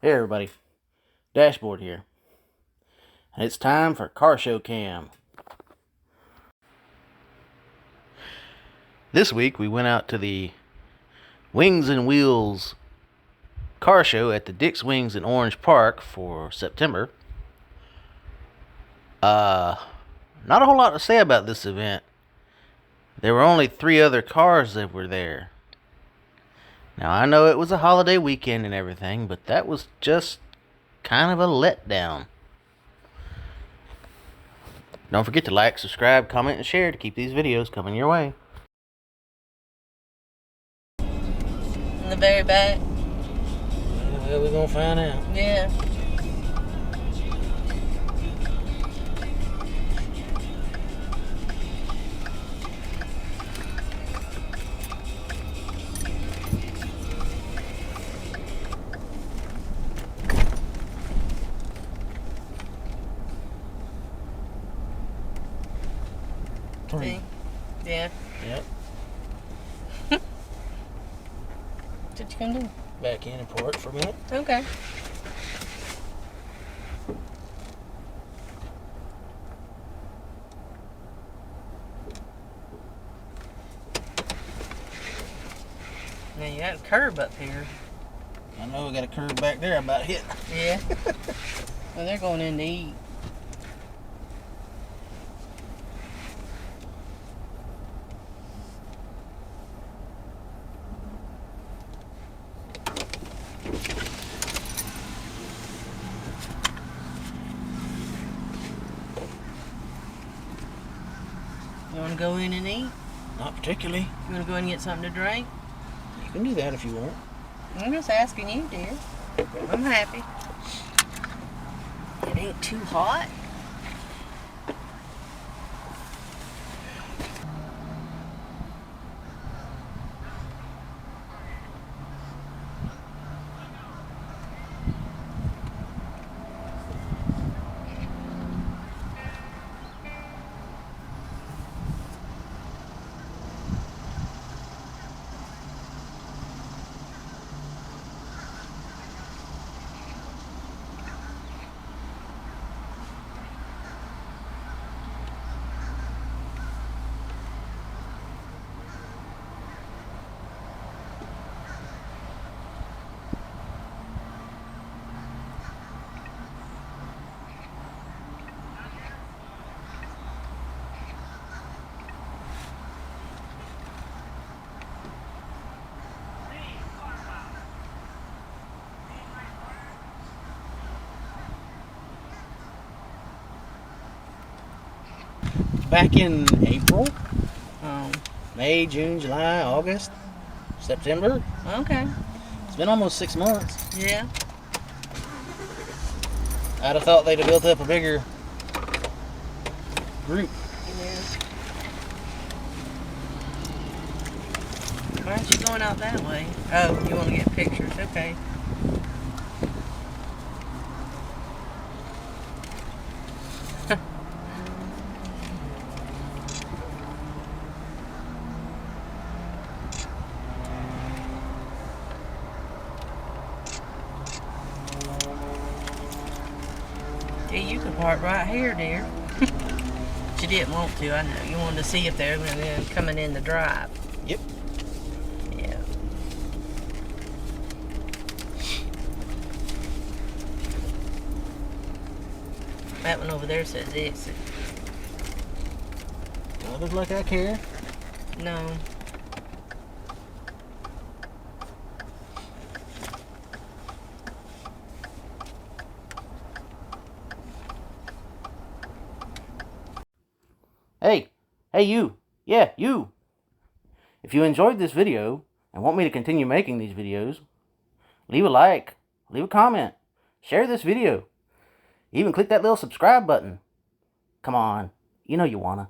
Hey everybody, Dashboard here, and it's time for Car Show Cam. This week we went out to the Wings and Wheels car show at the Dick's Wings in Orange Park for September. Not a whole lot to say about this event. There were only 3 other cars that were there. Now I know it was a holiday weekend and everything, but that was just kind of a letdown. Don't forget to like, subscribe, comment, and share to keep these videos coming your way. In the very back. Well, we're gonna find out. Yeah. See? Yeah. Yep. What you gonna do? Back in and park for a minute. Okay. Now you got a curb up here. I know we got a curve back there I'm about hit. Yeah. Well, they're going in to eat. You want to go in and eat? Not particularly. You want to go in and get something to drink? You can do that if you want. I'm just asking you, dear. I'm happy. It ain't too hot. Back in April, Oh, May, June, July, August, September. okay. It's been almost 6 months. Yeah. I'd have thought they'd have built up a bigger group. Yeah. Why aren't you going out that way? Oh, you want to get pictures? Okay. Yeah, you could park right here, dear. But you didn't want to, I know. You wanted to see if they're coming in the drive. Yep. Yeah. That one over there says exit. Don't look like I care. No. Hey you. Yeah, you. If you enjoyed this video and want me to continue making these videos, leave a like, leave a comment, share this video, even click that little subscribe button. Come on, you know you wanna.